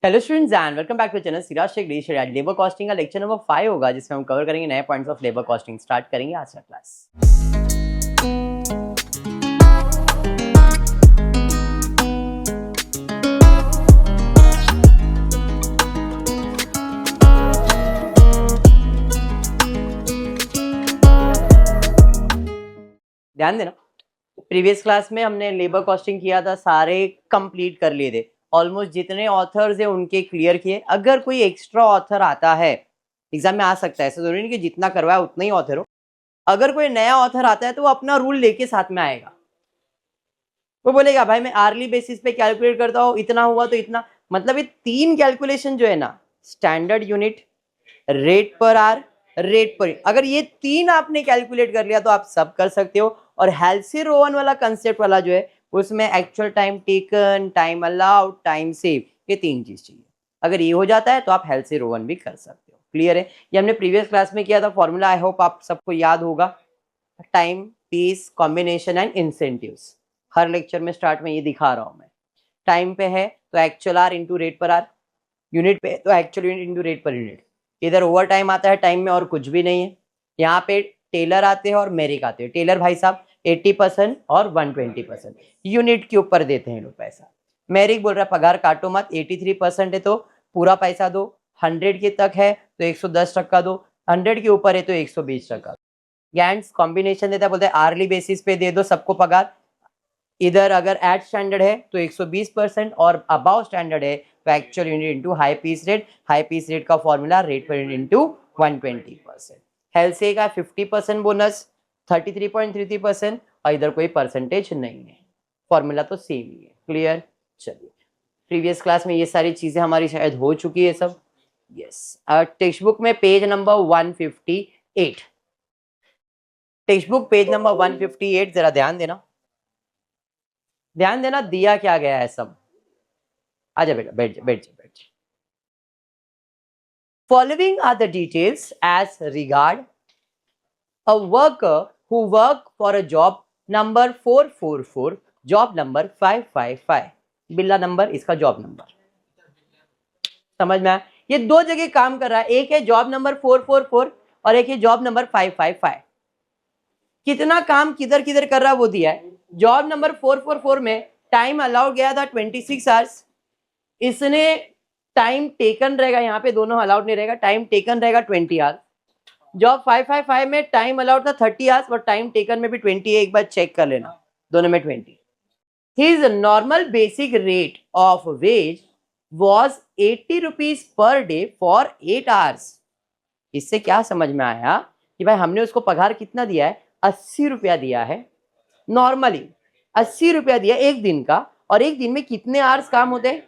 Hello students and welcome back to channel Siraj Shaikh D share. Labour costing का lecture number 5 होगा जिसमें हम cover करेंगे नए points of labour costing. Start करेंगे आज का क्लास। ध्यान देना, प्रीवियस क्लास में हमने लेबर कॉस्टिंग किया था, सारे कंप्लीट कर लिए थे। ऑलमोस्ट जितने ऑथर्स हैं उनके क्लियर किए। अगर कोई एक्स्ट्रा ऑथर आता है एग्जाम में आ सकता है, ऐसा जरूरी नहीं कि जितना करवाया उतना ही ऑथर हो। अगर कोई नया ऑथर आता है तो वो अपना रूल लेके साथ में आएगा। वो बोलेगा भाई मैं आर्ली बेसिस पे कैलकुलेट करता हूँ, इतना हुआ तो इतना। मतलब ये 3 कैलकुलेशन जो है ना, standard unit, rate per are, rate पर, अगर ये 3 आपने कैलकुलेट कर लिया तो आप सब कर सकते हो। और हेल्सी-रोवन वाला कंसेप्ट वाला जो है उसमें actual time taken, time allowed, time save, ये 3 चीज चाहिए। अगर ये हो जाता है तो आप हेल्सी-रोवन भी कर सकते हो। क्लियर है? ये हमने प्रीवियस क्लास में किया था फॉर्मूला, आई होप आप सबको याद होगा। Time, piece, combination and incentives. हर लेक्चर में स्टार्ट में ये दिखा रहा हूं मैं। टाइम पे है तो actual hour into rate per are, unit पे तो actual unit into rate per unit. इधर ओवर टाइम आता है टाइम में और कुछ भी नहीं है। यहाँ पे टेलर आते हैं और मेरिक आते हैं। टेलर भाई साहब 80% और 120% यूनिट के ऊपर देते हैं लोग पैसा। मेरिक बोल रहा है पगार काटो मत, 83% है तो पूरा पैसा दो, 100 के तक है तो 110% दो, 100 के ऊपर है तो 120%। गैंट्स कॉम्बिनेशन देता है, बोलते हैं आर्ली बेसिस पे दे दो सबको पगार। इधर अगर एट स्टैंडर्ड है तो 120% और अबाव स्टैंडर्ड है तो actual unit into high piece rate. High piece rate का formula rate per unit into 120%। Halsey का 50% बोनस, 33.33%, और इधर कोई परसेंटेज नहीं है। फॉर्मूला तो सेम ही है। क्लियर? चलिए, प्रीवियस क्लास में ये सारी चीजें हमारी शायद हो चुकी है सब। यस, टेक्स्ट बुक में page number 158, text book page number 158 जरा ध्यान देना। ध्यान देना दिया क्या गया है सब। आजा बेटा, बैठ जा बैठ जा बैठ जा। Following are the details as regard a worker who work for a job number 444, job number 555। बिल्ला नंबर इसका जॉब नंबर समझ में आया? ये 2 जगह काम कर रहा है, एक है जॉब नंबर 444 और एक है जॉब नंबर 555। कितना काम किधर किधर कर रहा है वो दिया है। जॉब नंबर 444 में टाइम अलाउड गया था 26 आवर्स। इसने टाइम टेकन रहेगा, यहाँ पे दोनों अलाउड नहीं रहेगा, टाइम टेकन रहेगा 20 आवर्स। जॉब 555 में टाइम अलाउड था 30 आवर्स और टाइम टेकन में भी 20 है, एक बार चेक कर लेना दोनों में 20। His normal basic rate of ways was 80 rupees per day for 8 hours. इससे क्या समझ में आया कि भाई हमने उसको पगार कितना दिया है, 80 रुपया दिया है। नॉर्मली 80 रुपया दिया एक दिन का, और एक दिन में कितने आवर्स काम होते हैं।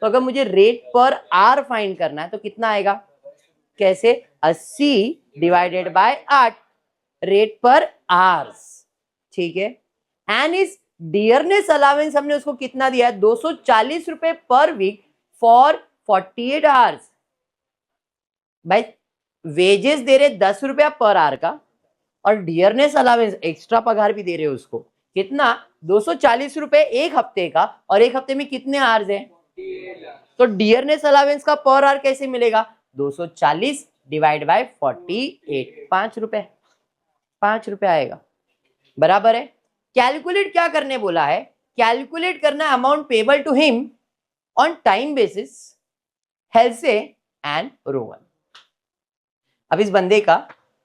तो अगर मुझे रेट पर आर फाइंड करना है तो कितना आएगा, कैसे, 80 डिवाइडेड बाय 8, रेट पर आवर्स। ठीक है। एंड इस डियरनेस अलावेंस हमने उसको कितना दिया है, 240 रुपए पर वीक फॉर 48 आवर्स। भाई वेजेस दे रहे 10 रुपया पर आवर का, और डियरनेस अलावेंस एक्स्ट्रा पगार भी दे रहे हो उसको। कितना, 240 रुपए एक हफ्ते का, और एक हफ्ते में कितने आवर्स है। तो डियरनेस अलावेंस का पर आवर कैसे मिलेगा, 240 डिवाइड बाय 48, 5 रुपए आएगा। बराबर है। कैलकुलेट क्या करने बोला है, कैलकुलेट करना amount payable to him on time basis, Halsey and Rowan. अब इस बंदे का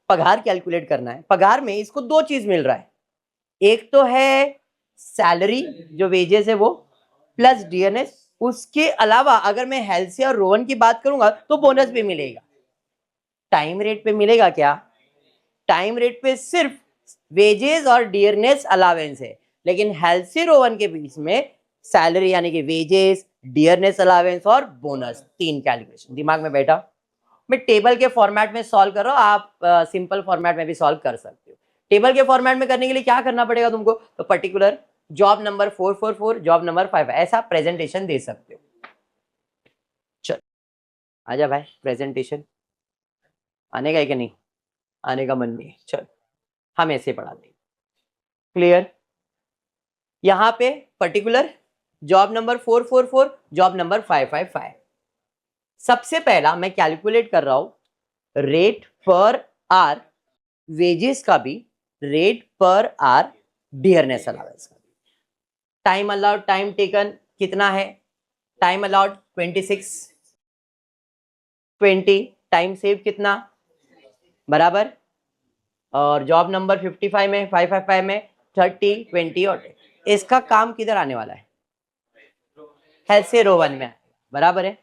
पगार कैलकुलेट करना है। पगार में इसको 2 चीज मिल रहा है, एक तो है सैलरी जो वेजेस है वो, प्लस डीएनएस। उसके अलावा अगर मैं हेल्सी और रोवन की बात करूंगा तो बोनस भी मिलेगा। टाइम रेट पे मिलेगा क्या, टाइम रेट पे सिर्फ वेजेस और डियरनेस अलावेंस है, लेकिन हेल्सी रोवन के बीच में सैलरी यानी कि वेजेस, डियरनेस अलावेंस और बोनस, 3 कैलकुलेशन दिमाग में बैठा। मैं टेबल के फॉर्मेट में सॉल्व कर रहा हूं, आप सिंपल फॉर्मेट में भी सॉल्व कर सकते हो। टेबल के फॉर्मेट में करने के लिए क्या करना पड़ेगा तुमको, तो particular job number 444, job number 5, ऐसा प्रेजेंटेशन दे सकते हो। चल आजा भाई, प्रेजेंटेशन आने का है कि नहीं, आने का मन नहीं, चल हम ऐसे पढ़ाते हैं। क्लियर? यहाँ पे particular job number 444, job number 555, सबसे पहला मैं कैलकुलेट कर रहा हूं रेट पर आर वेजेस का भी, rate per are dearness allowance का भी। टाइम अलाउड, टाइम टेकन कितना है? टाइम अलाउड 26, 20, टाइम सेव कितना बराबर, और जॉब नंबर 55 में 555 में 30, 20 और 10। इसका काम किधर आने वाला है? हेल्थ से रो 1 में बराबर है।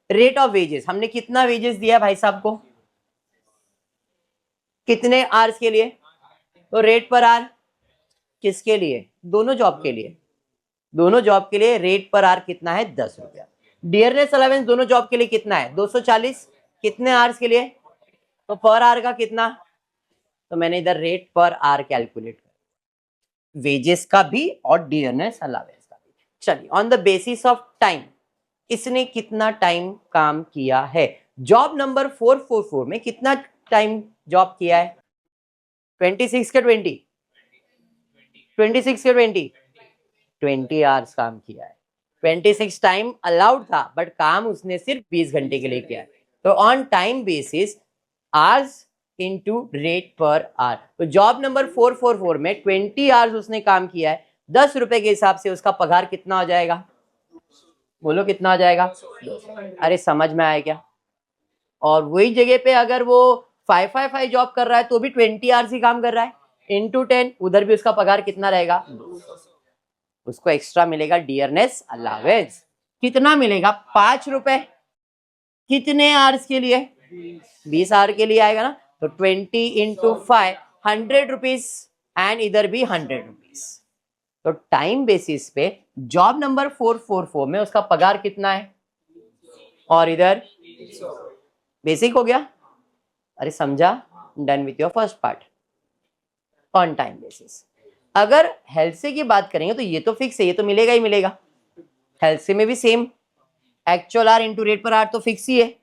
रेट ऑफ वेजेस हमने कितना वेजेस दिया भाई साहब को? कितने आवर्स के लिए? तो रेट पर आर किसके लिए? दोनों जॉब के लिए। दोनों जॉब के लिए रेट पर आर कितना है? 10 रुपया। डियरनेस अलाउंस दोनों जॉब के लिए कितना है? 240। कितने आवर्स के लिए? तो पर आर का कितना? तो मैंने इधर रेट पर आर कैलकुलेट कर, वेजेस का भी और डियरनेस अलाउंस का भी। चलिए, on the basis of time इसने कितना टाइम काम किया है? जॉब नंबर 444 में कितना टाइम जॉब किया है? 26 के 20, 26 के 20, 20 आवर्स काम किया है। 26 टाइम अलाउड था, बट काम उसने सिर्फ 20 घंटे के लिए किया है। तो on time basis hours into rate per hour, तो जॉब नंबर 444 में 20 आवर्स उसने काम किया है। 10 रुपए के हिसाब से उसका पगार कितना हो जाएगा? बोलो कितना हो जाएगा? अरे समझ में आया क्या? और वही जगह पे अगर वो 555 जॉब कर रहा है तो भी 20 आवर्स ही काम कर रहा है, इंटू 10, उधर भी उसका पगार कितना रहेगा? उसको एक्स्ट्रा मिलेगा डियरनेस अलावेंस। कितना मिलेगा? 5 रुपए। कितने आवर्स के लिए? 20 आवर के लिए आएगा ना। तो 20 इंटू 5, 100 रुपीज, एंड इधर भी 100 रुपीज। तो टाइम बेसिस पे जॉब नंबर 444 में उसका पगार कितना है? और इधर बेसिक हो गया। अरे समझा? Done with your first part. On time basis अगर हेल्थ से की बात करेंगे तो ये तो फिक्स है, ये तो मिलेगा ही मिलेगा। हेल्थ से में भी same, actual hour into rate per hour तो फिक्स ही है,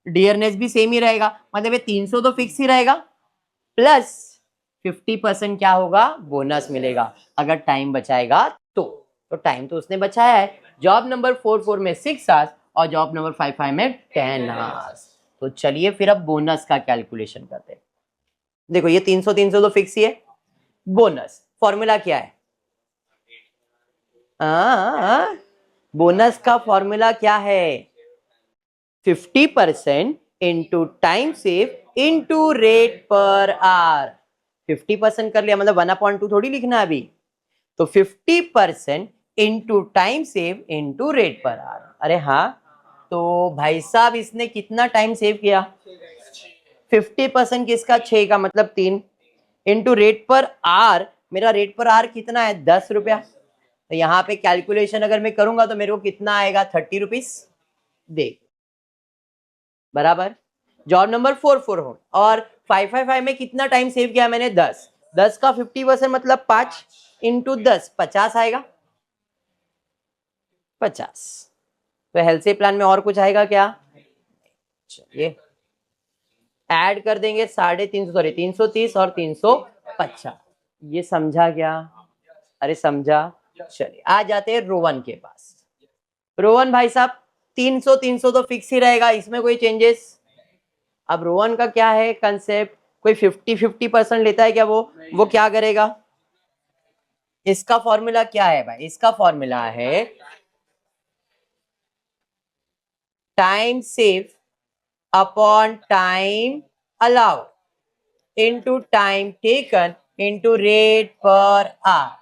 डियरनेस भी सेम ही रहेगा, मतलब ये 300 तो फिक्स ही रहेगा, प्लस 50% क्या होगा? बोनस मिलेगा अगर टाइम बचाएगा तो टाइम तो उसने बचाया है। जॉब नंबर 44 में 6 आवर्स और जॉब नंबर 55 में 10 आवर्स। तो चलिए फिर अब बोनस का कैलकुलेशन करते हैं। देखो ये 300 तो फिक्स ही है। बोनस फॉर्मूला क्या है? बोनस का फॉर्मूला क्या है? 50% into time save into rate per hour. 50% कर लिया मतलब 1/2 थोड़ी लिखना है अभी। तो 50% into time save into rate per hour. अरे हाँ, तो भाई साहब इसने कितना टाइम सेव किया? 50% किसका? 6 का, मतलब 3, इंटू रेट पर आर। मेरा रेट पर आर कितना है? 10 रुपया। तो यहाँ पे कैलकुलेशन अगर मैं करूंगा तो मेरे को कितना आएगा? 30 रुपीज। देख बराबर। जॉब नंबर 44 हो और 555 में कितना टाइम सेव किया मैंने? 10। 10 का 50% मतलब 5 इंटू 10, 50 आएगा। 50। तो हेल्थ से प्लान में और कुछ आएगा क्या? चलिए ऐड कर देंगे 350, सॉरी 330 और 350। ये समझा क्या? अरे समझा। चलिए आ जाते हैं रोवन के पास। रोवन भाई साहब 300 तो फिक्स ही रहेगा, इसमें कोई चेंजेस? अब रोवन का क्या है कंसेप्ट? कोई 50% लेता है क्या? वो क्या करेगा? इसका फॉर्मूला क्या है भाई? इसका फॉर्मूला है time save upon time allowed into time taken into rate per hour.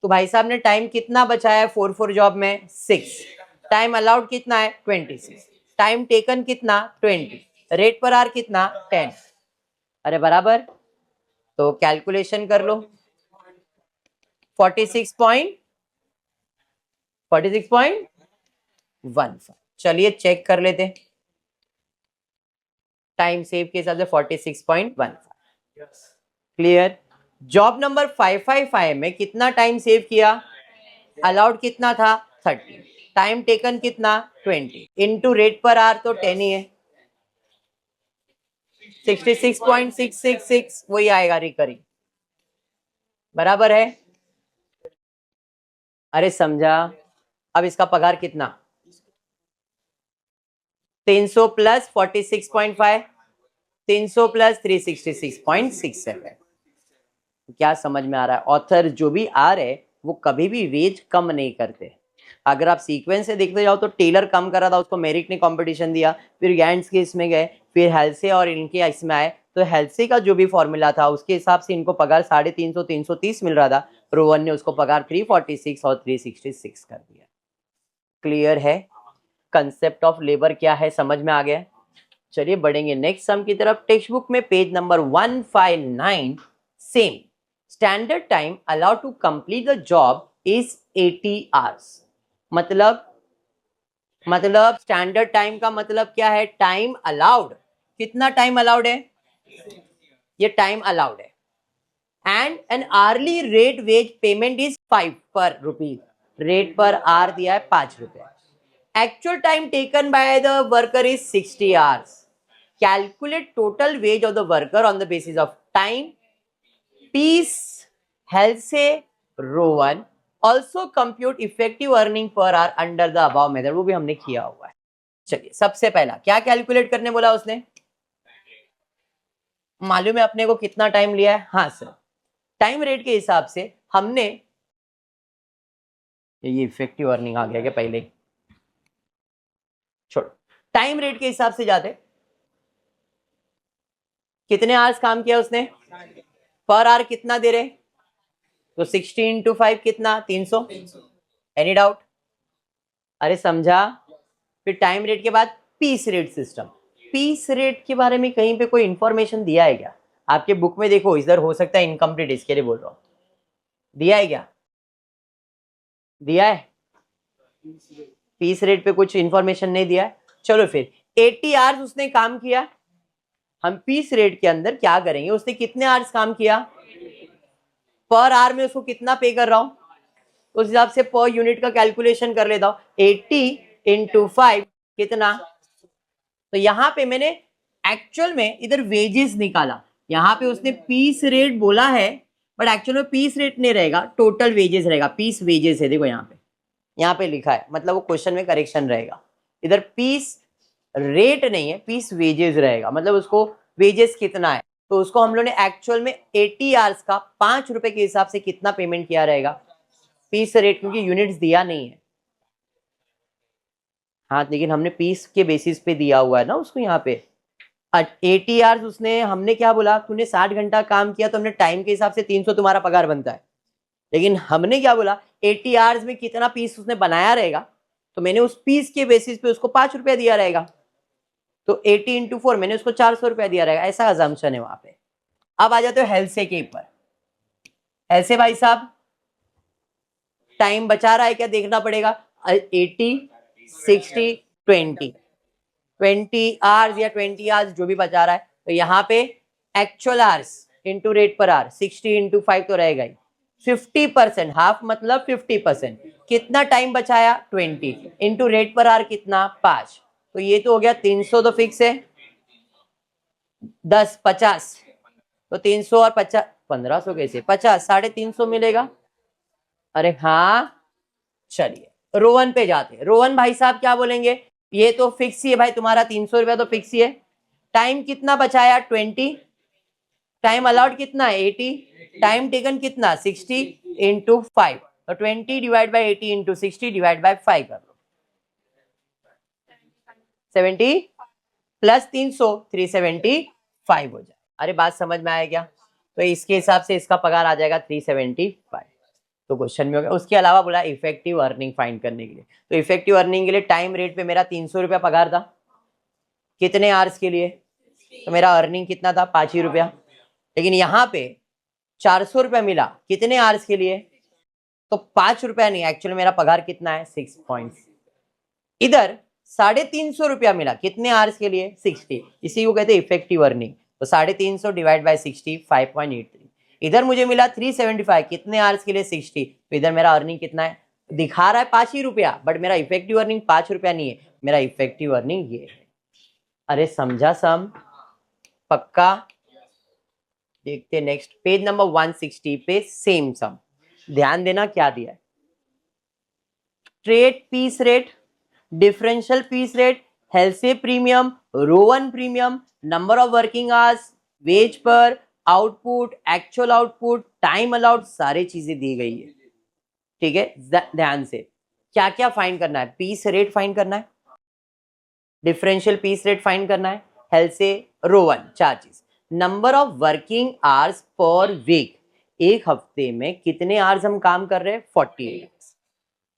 तो भाई साहब ने टाइम कितना बचाया है 44 जॉब में? 6। टाइम अलाउड कितना है? 26। टाइम टेकन कितना? 20। रेट पर आवर कितना? 10। अरे बराबर। तो कैलकुलेशन कर लो। 46.15। चलिए चेक कर लेते। टाइम सेव के हिसाब से 46.15 क्लियर। जॉब नंबर 555 में कितना टाइम सेव किया? अलाउड कितना था? 30। टाइम टेकन कितना? 20 इंटू रेट पर आवर तो 10 ही है, 66.666 वही आएगा रिकरिंग। बराबर है? अरे समझा। अब इसका पगार कितना? 300 प्लस 46.5, 300 प्लस 366.67। क्या समझ में आ रहा है? ऑथर जो भी आ रहे वो कभी भी वेज कम नहीं करते। अगर आप सीक्वेंस से देखते जाओ तो टेलर कम कर रहा था, उसको मेरिट ने कंपटीशन दिया, फिर गैंट्स के इसमें गए, फिर हेल्से और इनके इसमें आए, तो हेल्से का जो भी फॉर्मूला था उसके हिसाब से इनको पगार 350 330 मिल रहा था, रोवन ने उसको पगार 346 और 366 कर दिया। क्लियर है? कंसेप्ट ऑफ लेबर क्या है समझ में आ गया? चलिए बढ़ेंगे नेक्स्ट सम की तरफ। टेक्स्ट बुक में page number 159, same standard time allowed to complete the job is 80 hours. मतलब स्टैंडर्ड टाइम का मतलब क्या है? Time allowed. कितना टाइम अलाउड है? ये टाइम अलाउड है। And an hourly rate wage payment is 5 per rupees. Rate per are दिया है 5 रुपए। Actual time taken by the worker is 60 hours. Calculate total wage of the worker on the basis of time. Piece, Halsey, Rowan also compute effective earning per hour under the above method. वो भी हमने किया हुआ है। चलिए सबसे पहला क्या कैलकुलेट करने बोला उसने? मालूम है अपने को कितना टाइम लिया है? हाँ सर, टाइम रेट के हिसाब से हमने, ये इफेक्टिव अर्निंग आ गया क्या पहले? छोड़ो, टाइम रेट के हिसाब से जाते। कितने आवर्स काम किया उसने? पर आवर कितना दे रहे? तो 60 इंटू 5 कितना? 300। Any doubt? अरे समझा? फिर टाइम रेट के बाद piece rate system. Piece rate के बारे में कहीं पे कोई इंफॉर्मेशन दिया है क्या? आपके बुक में देखो, इधर हो सकता है इनकम्प्लीट, इसके लिए बोल रहा हूं। दिया है क्या? दिया है? पीस रेट पे कुछ इंफॉर्मेशन नहीं दिया है। चलो फिर 80 आवर्स उसने काम किया। हम पीस रेट के अंदर क्या करेंगे? उसने कितने आवर्स काम किया? पर आवर में उसको कितना पे कर रहा हूं, उस हिसाब से पर यूनिट का कैलकुलेशन कर लेता हूं। 80 इंटू 5 कितना? तो यहां पे मैंने एक्चुअल में इधर वेजेस निकाला। यहां पे उसने पीस रेट बोला है, बट एक्चुअल में पीस रेट नहीं रहेगा, टोटल वेजेस रहेगा। पीस वेजेस है, देखो यहाँ पे लिखा है, मतलब वो क्वेश्चन में करेक्शन रहेगा। इधर पीस रेट नहीं है, पीस वेजेस रहेगा, मतलब उसको वेजेस कितना है, तो उसको हम लोग ने एक्चुअल में 80 आवर्स का 5 रुपए के हिसाब से कितना पेमेंट किया रहेगा? पीस रेट, क्योंकि यूनिट्स दिया नहीं है। हाँ, लेकिन हमने पीस के बेसिस पे दिया हुआ है ना उसको यहाँ पे। 80 आवर्स उसने, हमने क्या बोला, तूने 60 घंटा काम किया तो हमने टाइम के हिसाब से 300 तुम्हारा पगार बनता है। लेकिन हमने क्या बोला, 80 आवर्स में कितना पीस उसने बनाया रहेगा, तो मैंने उस पीस के बेसिस पे उसको 5 रुपया दिया रहेगा। तो 80 इंटू 4 मैंने उसको 400 रुपया दिया रहेगा, ऐसा अजम्पशन है वहां पे। अब आ जाते हो हेल्से के ऊपर। ऐसे भाई साहब टाइम बचा रहा है क्या देखना पड़ेगा। 80 60 20 20 आवर्स या 20 आवर्स जो भी बचा रहा है, तो यहाँ पे actual hours into rate per hour 60 into 5 तो रहेगा ही। 50%, हाफ मतलब 50%, कितना टाइम बचाया? 20 इंटू रेट पर आवर कितना? 5। तो ये तो हो गया 300, तो फिक्स है। 10 50, तो 300 और 50 1500 कैसे? 50 350 मिलेगा। अरे हाँ, चलिए रोहन पे जाते। रोहन भाई साहब क्या बोलेंगे? ये तो फिक्स ही है भाई, तुम्हारा 300 रुपया तो फिक्स ही है। टाइम कितना बचाया? 20। टाइम अलाउड कितना है? 80। टाइम टेकन कितना? 60 इंटू 5। तो 20 divide by 80 into 60 divide by 5 कर लो। 70 प्लस 300 375 हो जाए। अरे बात समझ में आया क्या? तो इसके हिसाब से इसका पगार आ जाएगा 375। तो क्वेश्चन में हो गया। उसके अलावा बोला इफेक्टिव अर्निंग फाइंड करने के लिए। तो इफेक्टिव अर्निंग के लिए टाइम रेट पे मेरा 300 रुपया पगार था, कितने आवर्स के लिए? तो मेरा अर्निंग कितना था? 5 ही रुपया। लेकिन यहाँ पे 400 रुपया मिला, कितने आवर्स के लिए? तो 5 रुपया नहीं, एक्चुअली मेरा पगार कितना है? 6 पॉइंट। इधर 350 रुपया मिला, कितने आवर्स के लिए? 60। इसी को कहते हैं इफेक्टिव अर्निंग। तो 350 डिवाइड बाई 60 5.83। इधर मुझे मिला 375, कितने आवर्स के लिए? 60। तो इधर मेरा अर्निंग कितना है? दिखा रहा है 5 ही रुपया, बट मेरा इफेक्टिव अर्निंग 5 रुपया नहीं है, मेरा इफेक्टिव अर्निंग ये है। अरे समझा सम? पक्का? देखते नेक्स्ट पेज नंबर 160 पे सेम सम। ध्यान देना क्या दिया है। Trade piece rate, differential piece rate, Halsey premium, Rowan premium, number of working hours, wage per, output, actual output, time allowed, सारी चीजें दी गई है। ठीक है, ध्यान से क्या क्या फाइंड करना है, पीस रेट फाइंड करना है, डिफरेंशियल पीस रेट फाइंड करना है, हेल्से, रोवन, चार चीज। Number of working hours per week, एक हफ्ते में कितने आवर्स हम काम कर रहे हैं, 48।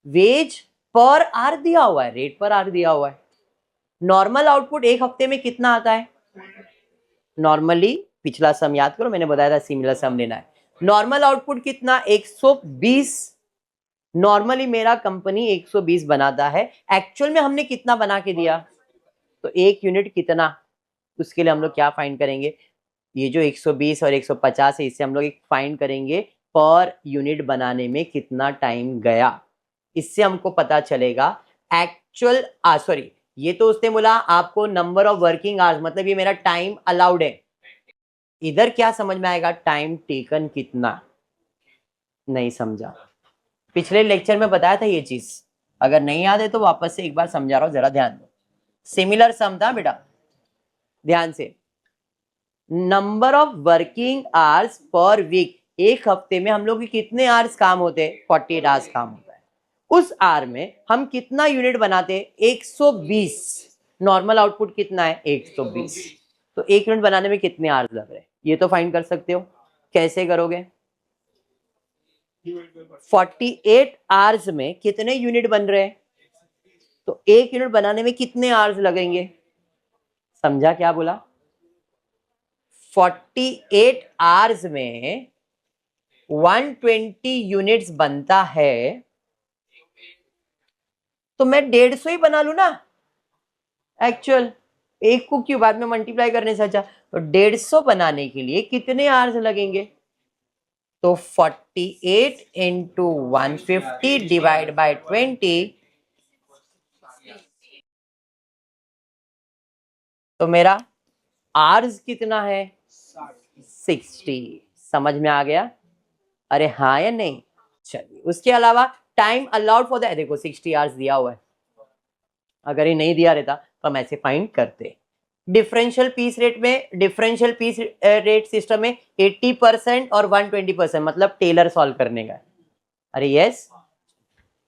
वेज पर आवर दिया हुआ है, रेट पर आवर दिया हुआ है। नॉर्मल आउटपुट एक हफ्ते में कितना आता है, नॉर्मली पिछला सम याद करो, मैंने बताया था सिमिलर सम लेना है। नॉर्मल आउटपुट कितना, 120। नॉर्मली मेरा कंपनी 120 बनाता है, एक्चुअल में हमने कितना बना के दिया, तो एक यूनिट कितना, उसके लिए हम लोग क्या फाइंड करेंगे, ये जो 120 और 150 है इससे हम लोग एक फाइंड करेंगे पर यूनिट बनाने में कितना टाइम गया, इससे हमको पता चलेगा एक्चुअल, सॉरी, ये तो उसने बोला आपको नंबर ऑफ वर्किंग आवर्स, मतलब ये मेरा टाइम अलाउड है। इधर क्या समझ में आएगा, टाइम टेकन कितना, नहीं समझा, पिछले लेक्चर में बताया था ये चीज, अगर नहीं याद है तो वापस से एक बार समझा रहा हूं, जरा ध्यान दो। सिमिलर सम था बेटा, ध्यान से। Number of working hours per week, एक हफ्ते में हम लोग के कितने आवर्स काम होते हैं, 48 आवर्स काम होता है। उस आवर में हम कितना यूनिट बनाते हैं, 120। नॉर्मल आउटपुट कितना है, 120। तो एक यूनिट बनाने में कितने आवर्स लग रहे हैं, ये तो फाइंड कर सकते हो। कैसे करोगे, 48 आवर्स में कितने यूनिट बन रहे हैं, तो एक यूनिट बनाने में कितने आवर्स लगेंगे, समझा क्या बोला, 48 आवर्स में 120 यूनिट्स बनता है, तो मैं 150 ही बना लू ना एक्चुअल, एक को क्यों बाद में मल्टीप्लाई करने से अच्छा, तो 150 बनाने के लिए कितने आवर्स लगेंगे, तो 48 इंटू 150 डिवाइड बाय 20, तो मेरा आवर्स कितना है, 60। समझ में आ गया, अरे हाँ या नहीं। चलिए उसके अलावा टाइम अलाउड फॉर द, देखो 60 आवर्स दिया हुआ है, अगर ये नहीं दिया रहता तो हम ऐसे फाइंड करते। डिफरेंशियल पीस रेट में, डिफरेंशियल पीस रेट सिस्टम में 80% और 120%, मतलब टेलर सॉल्व करने का। अरे यस,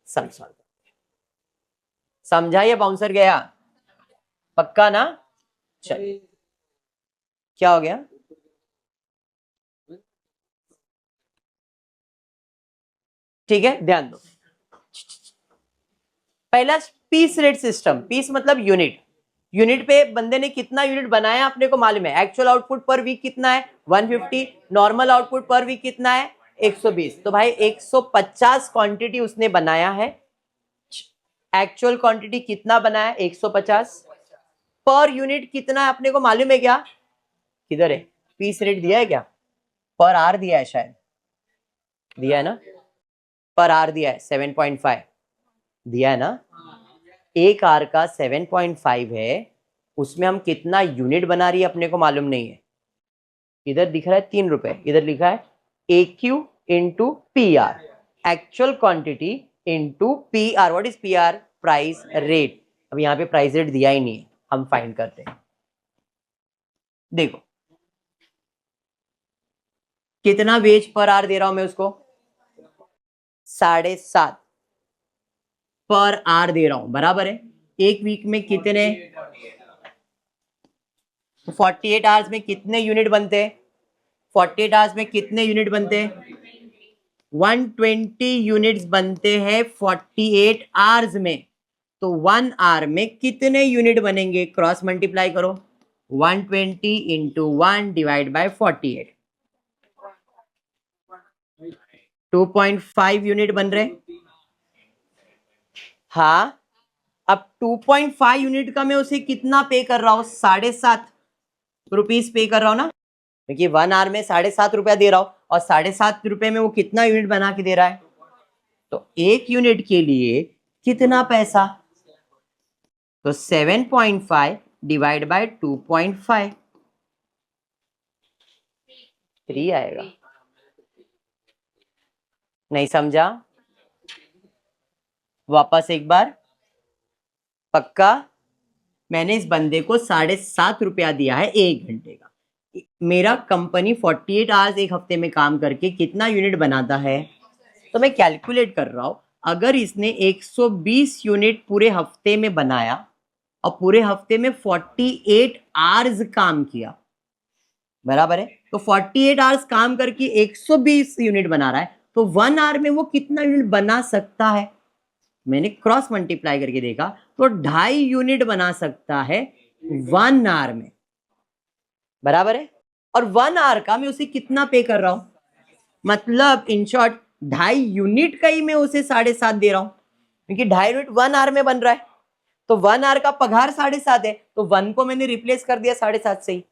सम सॉल्व, समझा या बाउंसर गया, पक्का ना। चलिए क्या हो गया, ठीक है ध्यान दो। पहला पीस रेट सिस्टम, पीस मतलब यूनिट, यूनिट पे बंदे ने कितना यूनिट बनाया अपने को मालूम है, एक्चुअल आउटपुट पर वीक कितना है 150, नॉर्मल आउटपुट पर वीक कितना है 120, तो भाई 150 क्वांटिटी उसने बनाया है, एक्चुअल क्वांटिटी कितना बनाया 150, पर यूनिट कितना है अपने को मालूम है क्या, किधर है, पीस रेट दिया है क्या, पर आर दिया है शायद, दिया है ना, पर आर दिया है 7.5, दिया है ना, एक आर का 7.5 है, उसमें हम कितना यूनिट बना रही है अपने को मालूम नहीं है। इधर दिख रहा है 3 रुपए, इधर लिखा है A Q into P R, actual quantity into P R, what is P R, price rate. अब यहाँ पे प्राइस रेट दिया ही नहीं है, हम फाइंड करते हैं। देखो कितना वेज पर आर दे रहा हूं मैं उसको, 7.5 पर आर दे रहा हूं, बराबर है। एक वीक में कितने, 48 आवर्स में कितने यूनिट बनते हैं, 48 आवर्स में कितने यूनिट बनते हैं, 120 यूनिट्स बनते हैं 48 आवर्स में, तो 1 आवर में कितने यूनिट बनेंगे, क्रॉस मल्टीप्लाई करो, 120 इंटू 1 डिवाइड बाय 48, 2.5 यूनिट बन रहे। हाँ, अब 2.5 यूनिट का मैं उसे कितना पे कर रहा हूं, 7.5 रुपीज पे कर रहा हूं ना, क्योंकि 1 आवर में 7.5 रुपया दे रहा हूं, और 7.5 रुपए में वो कितना यूनिट बना के दे रहा है, तो एक यूनिट के लिए कितना पैसा, तो 7.5 डिवाइड बाय 2.5, 3 आएगा। नहीं समझा, वापस एक बार, पक्का, मैंने इस बंदे को 7.5 रुपया दिया है 1 घंटे का। मेरा कंपनी 48 आवर्स एक हफ्ते में काम करके कितना यूनिट बनाता है, तो मैं कैलकुलेट कर रहा हूं। अगर इसने 120 यूनिट पूरे हफ्ते में बनाया और पूरे हफ्ते में 48 आवर्स काम किया, बराबर है, तो 48 आवर्स काम करके 120 यूनिट बना रहा है, तो 1 आवर में वो कितना यूनिट बना सकता है। मैंने क्रॉस मल्टीप्लाई करके देखा तो 2.5 यूनिट बना सकता है 1 आवर में, बराबर है। और 1 आवर का मैं उसे कितना पे कर रहा हूं, मतलब इन शॉर्ट 2.5 यूनिट का ही मैं उसे 7.5 दे रहा हूं, क्योंकि 2.5 यूनिट 1 आवर में बन रहा है, तो 1 आवर का पगार 7.5 है, तो 1 को मैंने रिप्लेस कर दिया 7.5 से ही,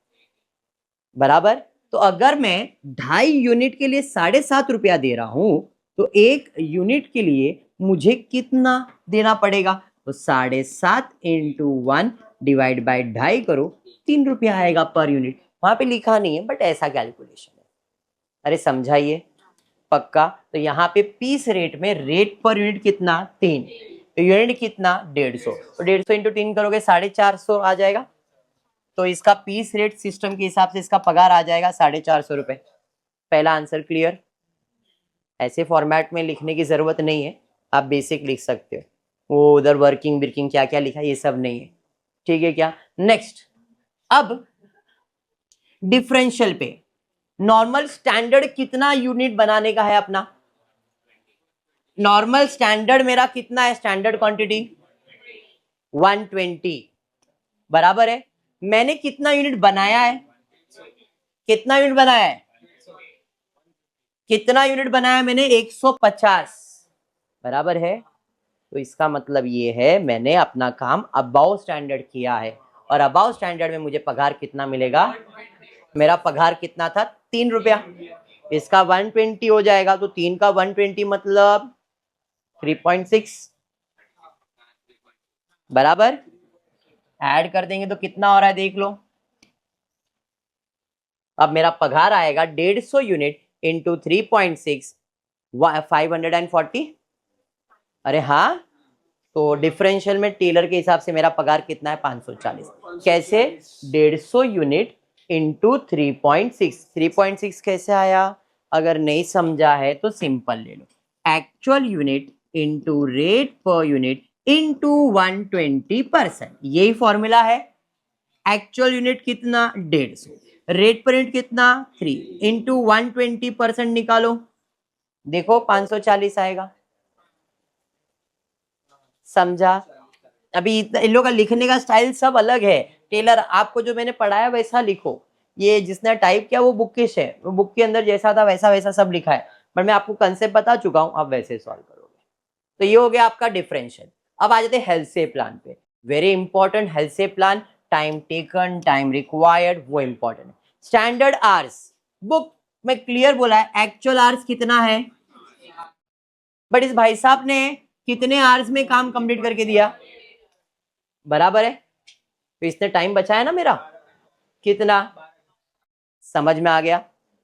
बराबर। तो अगर मैं 2.5 यूनिट के लिए 7.5 रुपया दे रहा हूं, तो 1 यूनिट के लिए मुझे कितना देना पड़ेगा, तो 7.5 इंटू 1 डिवाइड बाई 2.5 करो, 3 रुपया आएगा पर यूनिट। वहां पे लिखा नहीं है बट ऐसा कैलकुलेशन है। अरे समझाइए पक्का। तो यहाँ पे पीस रेट में रेट पर यूनिट कितना 3, तो यूनिट कितना 150, तो 150 इंटू 3 करोगे 450 आ जाएगा। तो इसका पीस रेट सिस्टम के हिसाब से इसका पगार आ जाएगा 450 रुपए। पहला आंसर क्लियर। ऐसे फॉर्मेट में लिखने की जरूरत नहीं है, आप बेसिक लिख सकते हो, वो उधर वर्किंग बिर्किंग क्या क्या लिखा है ये सब नहीं है, ठीक है क्या। नेक्स्ट, अब डिफरेंशियल पे नॉर्मल स्टैंडर्ड कितना यूनिट बनाने का है अपना, नॉर्मल स्टैंडर्ड मेरा कितना है, स्टैंडर्ड क्वांटिटी 120, बराबर है। मैंने कितना यूनिट बनाया है, कितना यूनिट बनाया है, कितना यूनिट बनाया मैंने 150, बराबर है। तो इसका मतलब ये है मैंने अपना काम अबाउ स्टैंडर्ड किया है, और अबाउ स्टैंडर्ड में मुझे पगार कितना मिलेगा, मेरा पगार कितना था 3 रुपया, इसका 120 हो जाएगा, तो 3 का 120 मतलब 3.6, बराबर। ऐड कर देंगे तो कितना हो रहा है देख लो। अब मेरा पगार आएगा 150 यूनिट इंटू 3.6 540। अरे हाँ, तो डिफरेंशियल में टेलर के हिसाब से मेरा पगार कितना है 540। कैसे, 150 यूनिट इंटू 3.6, 3.6 कैसे आया, अगर नहीं समझा है तो सिंपल ले लो, actual unit into rate per unit into 120%, यही फॉर्मूला है। एक्चुअल यूनिट कितना 150, रेट पर यूनिट कितना 3 इंटू 120% निकालो, देखो 540 आएगा। समझा। अभी इन लोगों का लिखने का स्टाइल सब अलग है। टेलर आपको जो मैंने पढ़ाया वैसा लिखो, ये जिसने टाइप किया वो बुकिश है, वो बुक के अंदर जैसा था वैसा वैसा सब लिखा है, बट मैं आपको कंसेप्ट बता चुका हूं, आप वैसे सॉल्व करोगे। तो ये हो गया आपका डिफरेंशियल। अब आ जाते हैं हेल्थ से प्लान पे, वेरी इंपॉर्टेंट हेल्थ से plan, time taken, time required, वो इंपॉर्टेंट है। स्टैंडर्ड आवर्स बुक में क्लियर बोला है एक्चुअल आवर्स कितना है, बट इस भाई साहब ने कितने आवर्स में काम कंप्लीट करके दिया, बराबर है, तो इसने टाइम बचाया ना मेरा, कितना, समझ में आ गया।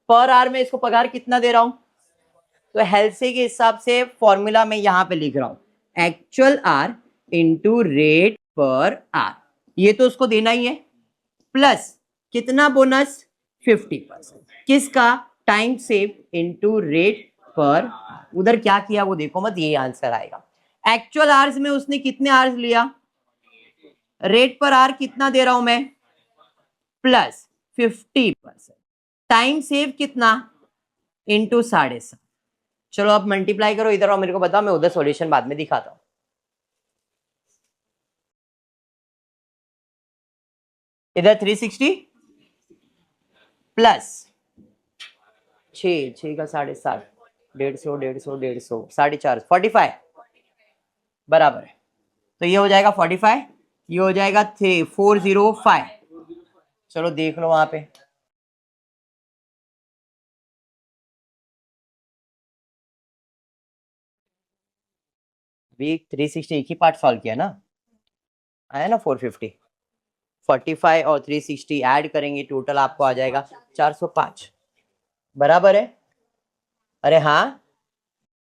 पर आवर में इसको पगार कितना दे रहा हूं, तो हेल्सी के हिसाब से फॉर्मूला में यहां पे लिख रहा हूं, actual hour into rate per R, ये तो उसको देना ही है, प्लस कितना बोनस 50%, किसका, टाइम सेव इंटू रेट पर, उधर क्या किया वो देखो मत, ये आंसर आएगा। एक्चुअल आवर्स में उसने कितने आवर्स लिया, रेट पर आवर कितना दे रहा हूं मैं, प्लस 50%, टाइम सेव कितना इंटू 7.5। चलो अब मल्टीप्लाई करो, इधर और मेरे को बताओ, मैं उधर सॉल्यूशन बाद में दिखाता हूं। इधर 360 प्लस 6 का 7.5, 150 150 150 450 45, बराबर है। तो ये हो जाएगा 45, ये हो जाएगा 405। चलो देख लो वहां पे, अभी 360 एक ही पार्ट सॉल्व किया ना, आया ना 450, 45 और 360 ऐड करेंगे टोटल आपको आ जाएगा 405, बराबर है। अरे हाँ,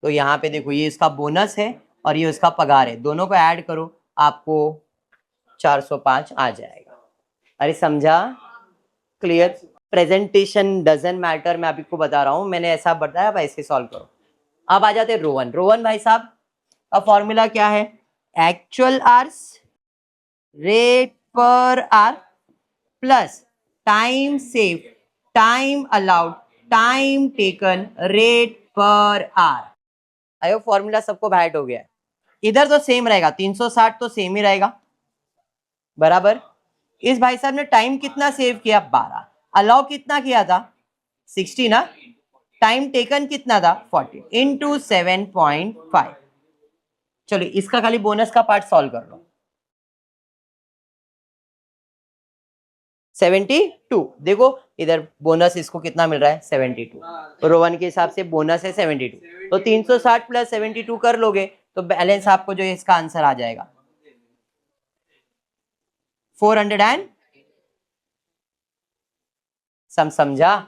तो यहाँ पे देखो ये इसका बोनस है और ये उसका पगार है, दोनों को ऐड करो आपको 405 आ जाएगा। अरे समझा? क्लियर? प्रेजेंटेशन डजंट मैटर, मैं आपको बता रहा हूं, मैंने ऐसा बताया, भाई ऐसे सॉल्व करो। अब आ जाते रोवन। रोवन भाई साहब का फॉर्मूला क्या है? Actual hours rate per hour plus time save, time allowed, time taken, rate per hour. आयो फॉर्मूला सबको बैट हो गया है। इधर तो सेम रहेगा, 360 तो सेम ही रहेगा, बराबर। इस भाई साहब ने टाइम कितना सेव किया? 12। अलाउ कितना किया था? 60 ना। टाइम टेकन कितना था? 40 इंटू 7.5। चलो इसका खाली बोनस का पार्ट सॉल्व कर लो। 72। देखो इधर बोनस इसको कितना मिल रहा है? 72। रोवन के हिसाब से बोनस है 72, तो 360 प्लस 72 कर लोगे तो बैलेंस आपको जो है इसका आंसर आ जाएगा 400 एंड सम। समझा?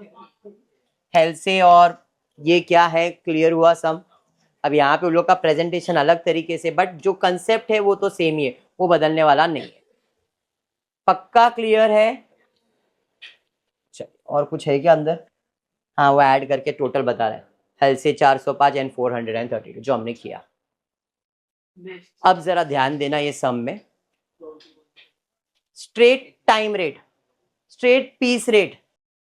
हेल्थ से और ये क्या है, क्लियर हुआ सम? अब यहाँ पे उन लोग का प्रेजेंटेशन अलग तरीके से, बट जो कंसेप्ट है वो तो सेम ही है, वो बदलने वाला नहीं है। पक्का क्लियर है? चलिए और कुछ है क्या अंदर? हाँ वो ऐड करके टोटल बता रहा है, हेल्थ से 405 एंड 432 जो हमने किया। अब जरा ध्यान देना ये सम में, straight time rate, straight piece rate,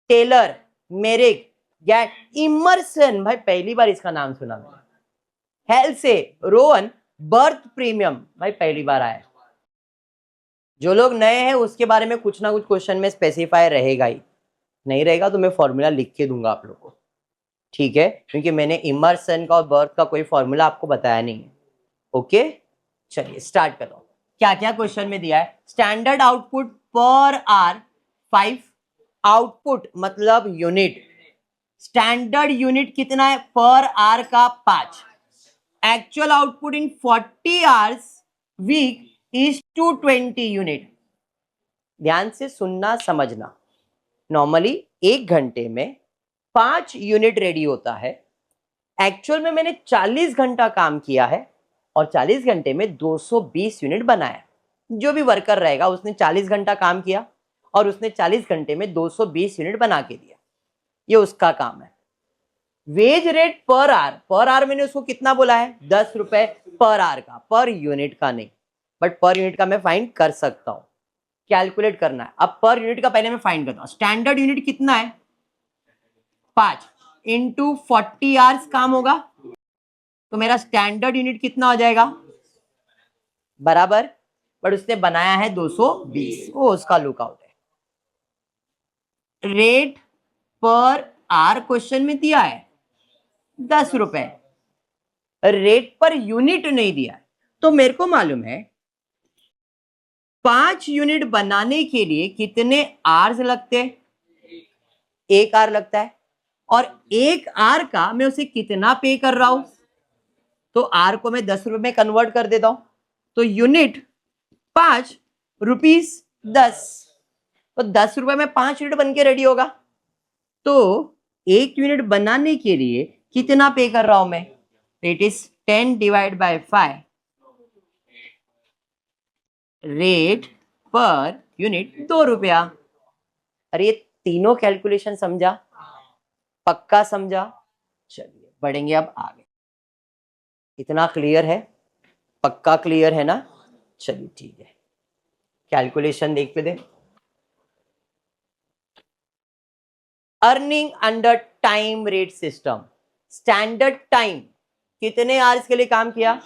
Taylor, Merrick, Gantt, Emerson, भाई पहली बार इसका नाम सुना मैंने। हेल्थ से रोवन, बर्थ प्रीमियम, भाई पहली बार आया। जो लोग नए हैं उसके बारे में कुछ ना कुछ क्वेश्चन में स्पेसिफाई रहेगा ही, नहीं रहेगा तो मैं फॉर्मूला लिख के दूंगा आप लोग को, ठीक है? क्योंकि मैंने इमर्सन का और बर्थ का कोई फॉर्मूला आपको बताया नहीं है। ओके चलिए स्टार्ट करो। क्या क्या क्वेश्चन में दिया है? Standard output per hour 5, output मतलब यूनिट, स्टैंडर्ड यूनिट कितना है पर आवर का? 5। Actual output in 40 hours week is 220 unit. ध्यान से सुनना समझना, नॉर्मली 1 घंटे में 5 यूनिट रेडी होता है, एक्चुअल में मैंने 40 घंटा काम किया है और 40 घंटे में 220 यूनिट बनाया। जो भी वर्कर रहेगा उसने 40 घंटा काम किया और उसने 40 घंटे में 220 यूनिट बना के दिया, ये उसका काम है। वेज रेट पर आवर मैंने उसको कितना बोला है? 10 रुपए पर आवर का, पर यूनिट का नहीं, बट पर यूनिट का मैं फाइंड कर सकता हूं, कैलकुलेट करना है। अब पर यूनिट का पहले मैं फाइंड करता हूं। स्टैंडर्ड यूनिट कितना है? 5 इंटू 40 आवर्स काम होगा, तो मेरा स्टैंडर्ड यूनिट कितना हो जाएगा? बराबर, बट उसने बनाया है 220, वो उसका लुकआउट है। रेट पर आवर क्वेश्चन में दिया है 10 रुपए, रेट पर यूनिट नहीं दिया है, तो मेरे को मालूम है 5 यूनिट बनाने के लिए कितने आवर्स लगते हैं? 1 आवर लगता है, और 1 आवर का मैं उसे कितना पे कर रहा हूं? तो आर को मैं 10 रुपए में कन्वर्ट कर देता हूं, तो यूनिट 5 रुपीज 10, तो 10 रुपए में 5 यूनिट बन के रेडी होगा। तो 1 यूनिट बनाने के लिए कितना पे कर रहा हूं मैं? It is 10 divide by 5, rate per unit 2 रुपया। अरे ये तीनों कैलकुलेशन समझा? पक्का समझा? चलिए बढ़ेंगे अब आगे। इतना क्लियर है? पक्का क्लियर है ना? चलिए ठीक है, कैलकुलेशन देख पे दे। Earning under time rate system, standard time कितने आवर्स के लिए काम किया?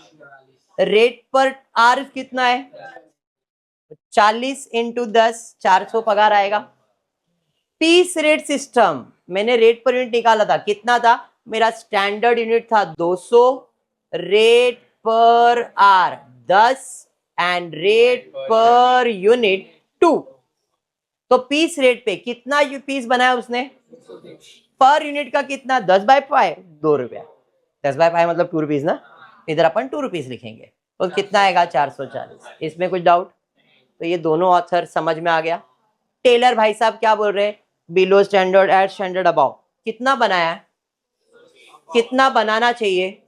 रेट पर आवर कितना है? 40 इंटू 10, 400 पगार आएगा। पीस रेट सिस्टम, मैंने रेट पर यूनिट निकाला था, कितना था? मेरा स्टैंडर्ड यूनिट था 200, rate per hour 10 and rate per unit 2। तो पीस रेट पे कितना पीस बनाया उसने? पर यूनिट का कितना? 10/5, 2 रुपया। 10/5 मतलब 2 रुपीज ना, इधर अपन 2 रुपीज लिखेंगे, तो कितना आएगा? 440। इसमें कुछ डाउट? तो ये दोनों ऑथर समझ में आ गया। टेलर भाई साहब क्या बोल रहे हैं? Below standard, at standard, above. कितना बनाया है? कितना बनाना चाहिए?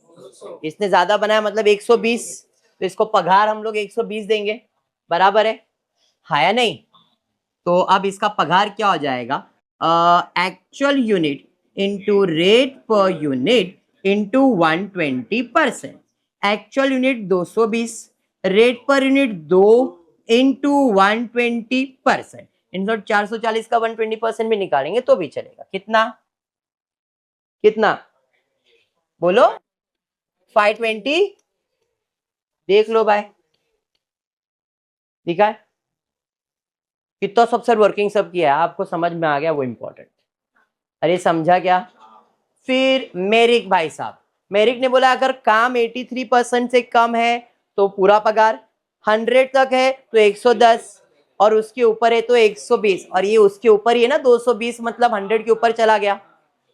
इसने ज्यादा बनाया मतलब 120, तो इसको पगार हम लोग 120 देंगे, बराबर है। है नहीं, तो अब इसका पगार क्या हो जाएगा, actual unit into rate per unit into 120%। Actual unit 220, rate per unit 2 into 120%। इन 440 का 120% भी निकालेंगे तो भी चलेगा। कितना कितना बोलो, 520। देख लो भाई, ठीक है, कितना सब सर वर्किंग सब किया है, आपको समझ में आ गया, वो इंपॉर्टेंट। अरे समझा क्या? फिर मेरिक भाई साहब, मेरिक ने बोला अगर काम 83% से कम है तो पूरा पगार, 100 तक है तो 110, और उसके ऊपर है तो 120, और ये उसके ऊपर ही है ना 220, मतलब 100 के ऊपर चला गया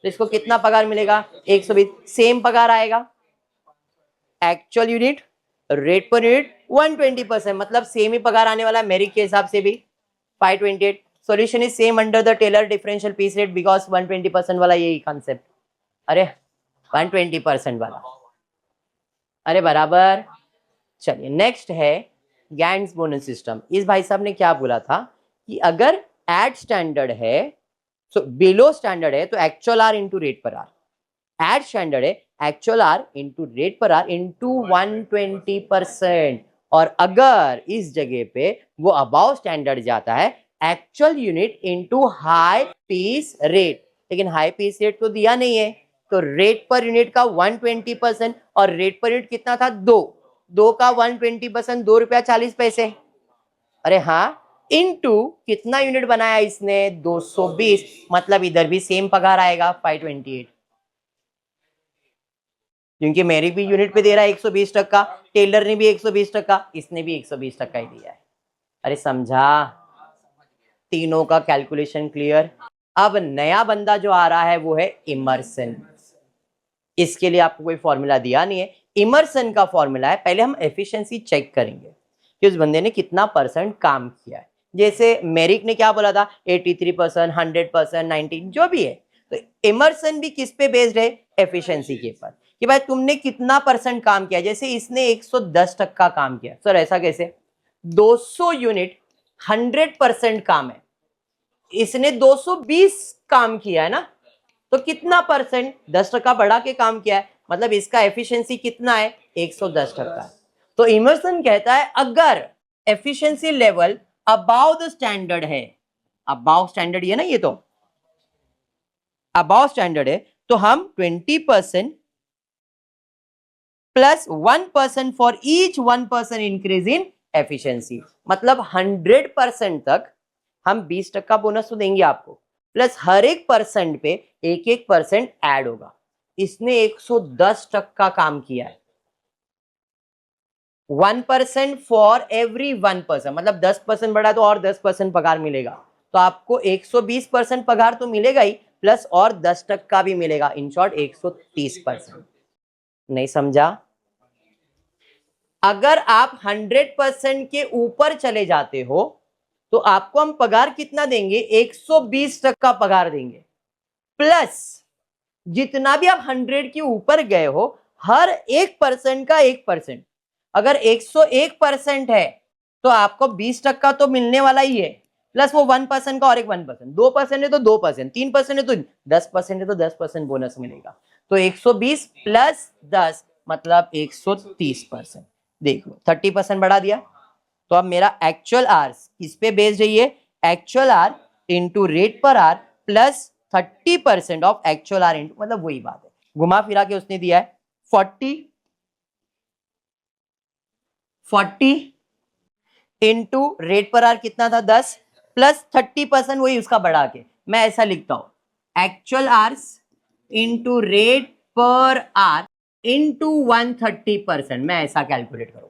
तो इसको कितना पगार मिलेगा, 120। सेम पगार आएगा, actual unit rate per unit 120%, मतलब सेम ही पगार आने वाला है मेरिक के हिसाब से भी 528। Solution is same under the Taylor differential piece rate because 120% वाला यही कॉन्सेप्ट। अरे 120% वाला, अरे बराबर। चलिए नेक्स्ट है गैंड्स बोनस सिस्टम। इस भाई साहब ने क्या बोला था कि अगर एट स्टैंडर्ड है, सो बिलो स्टैंडर्ड है तो actual hour into rate per are, eight standard है actual hour into rate per are into 120%, और अगर इस जगह पे वो अबाव स्टैंडर्ड जाता है actual unit into high piece rate, लेकिन हाई पीस रेट तो दिया नहीं है, तो रेट पर यूनिट का 120%, और रेट पर यूनिट कितना था, 2 का 120%, 2 रुपया 40 पैसे। अरे हाँ, इनटू कितना यूनिट बनाया इसने, 220, मतलब इधर भी सेम पगार आएगा 528, क्योंकि मेरी भी यूनिट पे दे रहा है 120%, टेलर ने भी 120%, इसने भी 120% ही दिया है। अरे समझा, तीनों का कैलकुलेशन क्लियर। अब नया बंदा जो आ रहा है वो है इमर्सन। इसके लिए आपको कोई फॉर्मूला दिया नहीं है, इमर्सन का फॉर्मूला है, पहले हम एफिशिएंसी चेक करेंगे कि उस बंदे ने कितना परसेंट काम किया है। जैसे मेरिक ने क्या बोला था, 83%, 100%, 90, जो भी है, तो इमर्सन भी किस पे बेस्ड है, एफिशिएंसी के ऊपर, कि भाई तुमने कितना परसेंट काम किया। जैसे इसने 110% काम किया, सर ऐसा कैसे, 200 यूनिट 100% काम है, इसने 220 काम किया है ना, तो कितना परसेंट, 10% बढ़ा के काम किया है, मतलब इसका एफिशिएंसी कितना है, 110%। तो इमर्सन कहता है अगर efficiency level above the standard है, अबाव स्टैंडर्ड है ना, ये तो अबाव स्टैंडर्ड है, तो हम 20% plus 1% for each 1% increase in efficiency, मतलब 100% तक हम 20% बोनस तो देंगे आपको, प्लस हर एक परसेंट पे 1-1% ऐड होगा। इसने 110% काम किया है, 1% फॉर एवरी 1%, मतलब 10% बढ़ा तो और 10% पगार मिलेगा, तो आपको 120% पगार तो मिलेगा ही, प्लस और 10% भी मिलेगा, इन शॉर्ट 130%। नहीं समझा? अगर आप 100% के ऊपर चले जाते हो तो आपको हम पगार कितना देंगे, 120% पगार देंगे, प्लस जितना भी आप 100 के ऊपर गए हो हर 1% का 1%, अगर 101% है तो आपको 20% तो मिलने वाला ही है, प्लस वो 1% का और एक 1%, 2% है तो 2%, 3% है तो 10% है तो 10% बोनस मिलेगा, तो 120 प्लस 10 मतलब 130%। देख लो 30% बढ़ा दिया, तो अब मेरा एक्चुअल आर्स किस पे बेस्ड है, ये actual hour into rate per are plus 30% of actual hour into, मतलब वही बात है, घुमा फिरा के उसने दिया है 40 इंटू रेट पर आर कितना था 10, प्लस 30% वही उसका बढ़ा के, मैं ऐसा लिखता हूं actual hours into rate per are into 130%, मैं ऐसा कैलकुलेट करूंगा,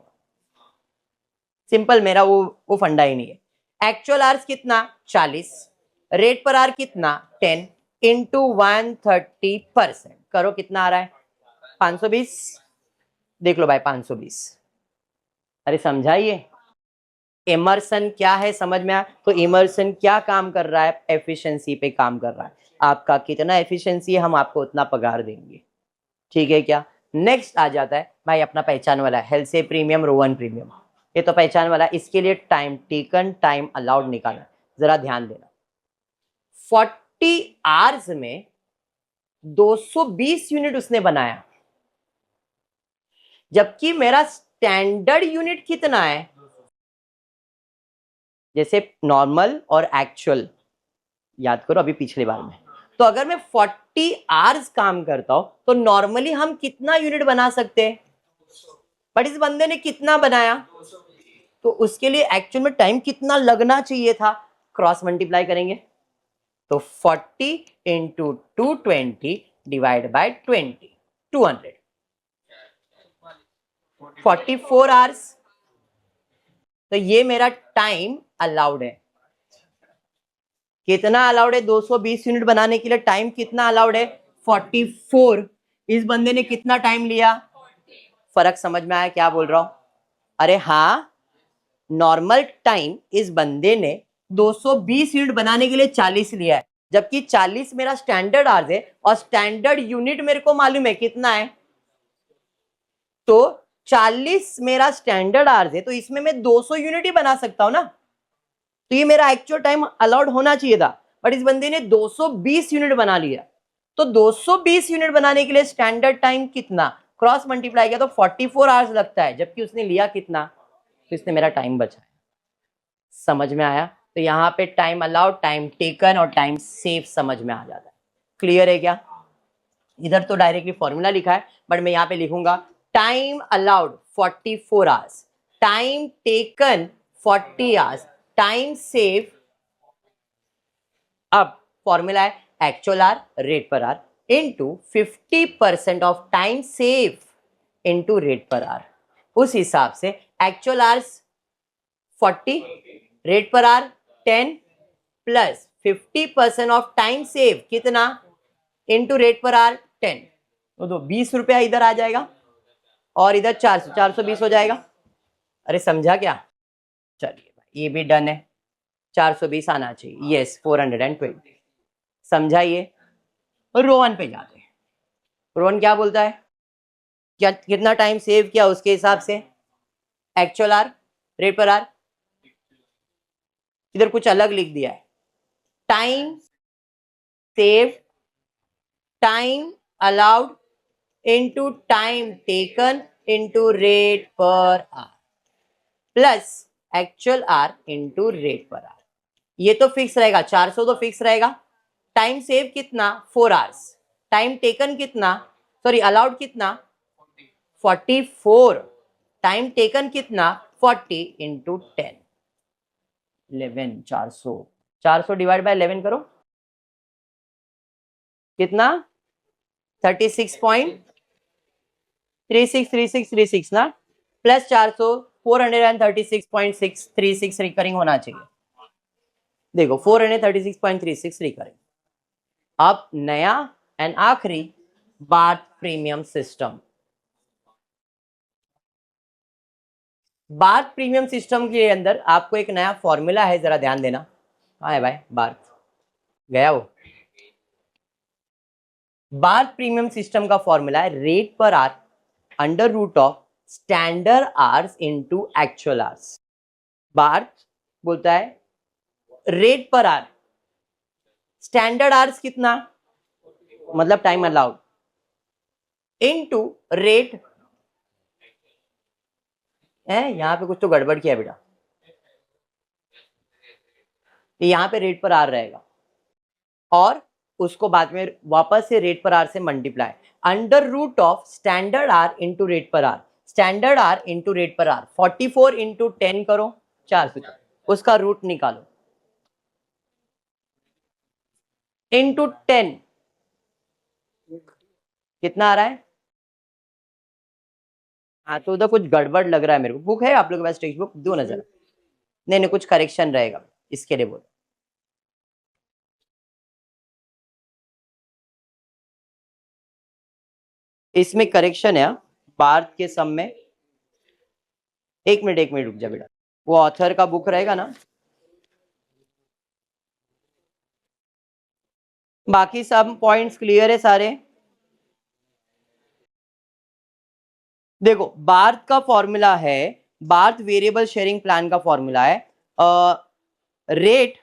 सिंपल, मेरा वो फंडा ही नहीं है। एक्चुअल आर्स कितना 40, रेट पर आर कितना 10 इंटू 130%, करो कितना आ रहा है 520, देख लो भाई 520। अरे समझाइए इमर्सन क्या है, समझ में आया? तो इमर्सन क्या काम कर रहा है, एफिशिएंसी पे काम कर रहा है, आपका कितना एफिशिएंसी है हम आपको उतना पगार देंगे, ठीक है क्या। नेक्स्ट आ जाता है भाई अपना पहचान वाला हेल्थ से प्रीमियम, रोवन प्रीमियम। ये तो पहचान वाला, इसके लिए टाइम टेकन टाइम अलाउड निकालना। जरा ध्यान देना, 40 आवर्स में 220 यूनिट उसने बनाया, जबकि मेरा स्टैंडर्ड यूनिट कितना है, जैसे नॉर्मल और एक्चुअल याद करो अभी पिछले बार में। तो अगर मैं 40 आवर्स काम करता हूं तो नॉर्मली हम कितना यूनिट बना सकते हैं, बट इस बंदे ने कितना बनाया, तो उसके लिए एक्चुअल में टाइम कितना लगना चाहिए था, क्रॉस मल्टीप्लाई करेंगे तो 40 इंटू 220 डिवाइड बाय 20, 200, 44 आवर्स। तो ये मेरा टाइम अलाउड है, कितना अलाउड है, 220 यूनिट बनाने के लिए टाइम कितना अलाउड है, 44। इस बंदे ने कितना टाइम लिया, फर्क समझ में आया क्या बोल रहा हूं, अरे हाँ, नॉर्मल टाइम इस बंदे ने 220 यूनिट बनाने के लिए 40 लिया है, जबकि 40 मेरा स्टैंडर्ड आवर्स है और स्टैंडर्ड यूनिट मेरे को मालूम है कितना है, तो 40 मेरा स्टैंडर्ड आवर्स है, तो इसमें मैं 200 यूनिट ही बना सकता हूं ना, तो ये मेरा एक्चुअल टाइम अलाउड होना चाहिए था, बट इस बंदे ने 220 यूनिट बना लिया। तो 220 यूनिट बनाने के लिए स्टैंडर्ड टाइम कितना, क्रॉस मल्टीप्लाई किया तो 44 आवर्स लगता है, जबकि उसने लिया कितना, तो इसने मेरा टाइम बचाया। समझ में आया, तो यहाँ पे टाइम अलाउड, टाइम टेकन और टाइम सेव समझ में आ जाता है। क्लियर है क्या, इधर तो डायरेक्टली फॉर्मूला लिखा है, बट मैं यहाँ पे लिखूंगा time allowed 44 hours, time taken 40 hours, time save, अब फॉर्मूला है actual hour rate per hour into 50% of time save into rate per hour. उस हिसाब से actual hours 40, rate per hour 10 plus 50% of time save कितना, into rate per hour 10, तो 20 रुपया इधर आ जाएगा और इधर 400, 420 हो जाएगा। अरे समझा क्या, चलिए भाई ये भी डन है, 420 आना चाहिए, यस 420। समझाइए, रोहन पे जाते हैं, रोहन क्या बोलता है, क्या कितना टाइम सेव किया उसके हिसाब से, actual R rate per R, इधर कुछ अलग लिख दिया है, time save time allowed into time taken into rate per are plus actual R into rate per R. ये तो फिक्स रहेगा, 400 तो फिक्स रहेगा। टाइम सेव कितना, 4 आवर्स, टाइम टेकन कितना, सॉरी अलाउड कितना, 44, टाइम टेकन कितना 40 इंटू 10, 11, 400, 400 डिवाइड बाय 11 करो, कितना 36.363636 ना, प्लस 400 436.636 रिकरिंग होना चाहिए, देखो 436.36 रिकरिंग। अब नया एंड आखिरी Barth premium system, Barth premium system के अंदर आपको एक नया फॉर्मूला है, जरा ध्यान देना, हाँ है भाई बार्थ गया वो, बार्थ प्रीमियम सिस्टम का फॉर्मूला है rate per hour under root of standard hours into actual hours. Barth बोलता है rate per are, standard hours कितना, मतलब टाइम अलाउड, इनटू रेट है, यहां पे कुछ तो गड़बड़ किया बेटा, यहां पे रेट पर आर रहेगा और उसको बाद में वापस से रेट पर आर से multiply, under root of standard R into rate per are, standard R into rate per R, 44 into 10 करो 400, उसका रूट निकालो इंटू 10 कितना आ रहा है, हाँ तो उधर कुछ गड़बड़ लग रहा है मेरे को, बुक है आप लोगों के पास टेक्स्ट बुक, दो नजर, नहीं नहीं कुछ करेक्शन रहेगा इसके लिए बोलो, इसमें करेक्शन है बार्थ के सम में, एक मिनट रुक जा बेटा, वो ऑथर का बुक रहेगा ना, बाकी सब पॉइंट्स क्लियर है सारे। देखो बार्थ का फॉर्मूला है बार्थ वेरिएबल शेयरिंग प्लान का फॉर्मूला है rate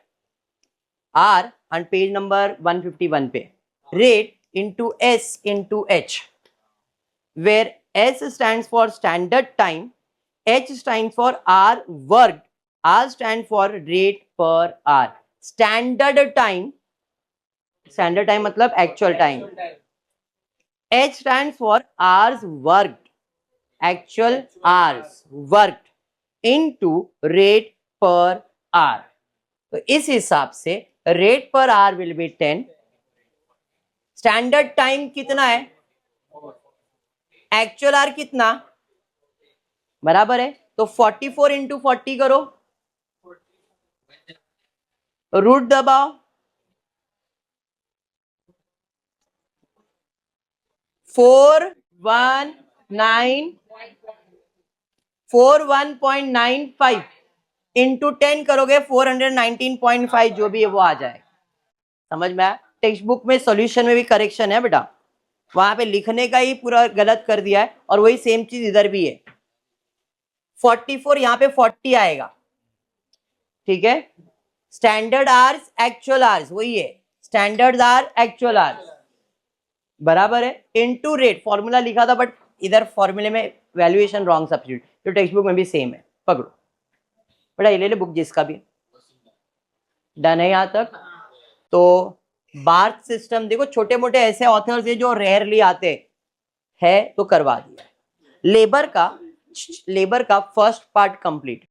hour on page number 151 पे, rate into S into H, where S stand for standard time, H stand for hour work, R stand for rate per are. Standard time मतलब actual time, H stand for hours worked, actual hours worked into rate per hour। तो इस हिसाब से rate per hour will be 10। Standard time कितना है, actual our कितना, बराबर है, तो 44 इंटू 40 करो, रूट दबाओ, 4195 इंटू 10 करोगे 419.5, जो भी है वो आ जाए। समझ में आया? टेक्स्ट बुक में सॉल्यूशन में भी करेक्शन है बेटा, वहां पे लिखने का ही पूरा गलत कर दिया है, और वही सेम चीज इधर भी है। 44 यहाँ पे 40 आएगा, ठीक है। स्टैंडर्ड आवर्स एक्चुअल आवर्स वही है, स्टैंडर्ड आवर एक्चुअल आवर्स, बराबर है, इनटू रेट। फॉर्मूला लिखा था बट इधर फॉर्मूले में वैल्यूएशन रॉन्ग सब्स्टिट्यूट, तो टेक्स्ट बुक में भी सेम है। पकड़ो बेटा, ये ले ले बुक जिसका भी, डन है यहाँ तक। तो बार्थ सिस्टम देखो, छोटे मोटे ऐसे ऑथर्स है जो रेयरली आते है, तो करवा दिया। लेबर का first part complete,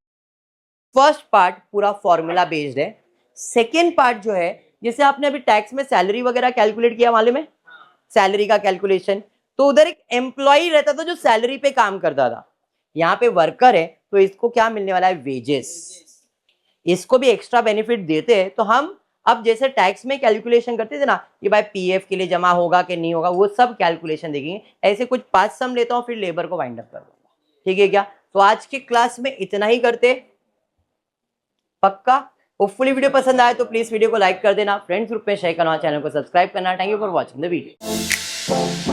first part पूरा फॉर्मूला बेस्ड है। सेकेंड पार्ट जो है, जैसे आपने अभी टैक्स में सैलरी वगैरह कैलकुलेट किया मालूम है, सैलरी का कैलकुलेशन, तो उधर एक एम्प्लॉय रहता था जो सैलरी पे काम करता था, यहाँ पे वर्कर है, तो इसको क्या मिलने वाला है, वेजेस। इसको भी एक्स्ट्रा बेनिफिट देते हैं। तो हम अब जैसे टैक्स में कैलकुलेशन करते थे ना, ये भाई पीएफ के लिए जमा होगा कि नहीं होगा, वो सब कैलकुलेशन देखेंगे। ऐसे कुछ 5 सम लेता हूँ, फिर लेबर को वाइंड अप कर दूंगा, ठीक है क्या। तो आज की क्लास में इतना ही करते, पक्का। होपफुली वीडियो पसंद आए तो प्लीज वीडियो को लाइक कर देना, फ्रेंड्स ग्रुप में शेयर करना, चैनल को सब्सक्राइब करना। Thank you for watching the video.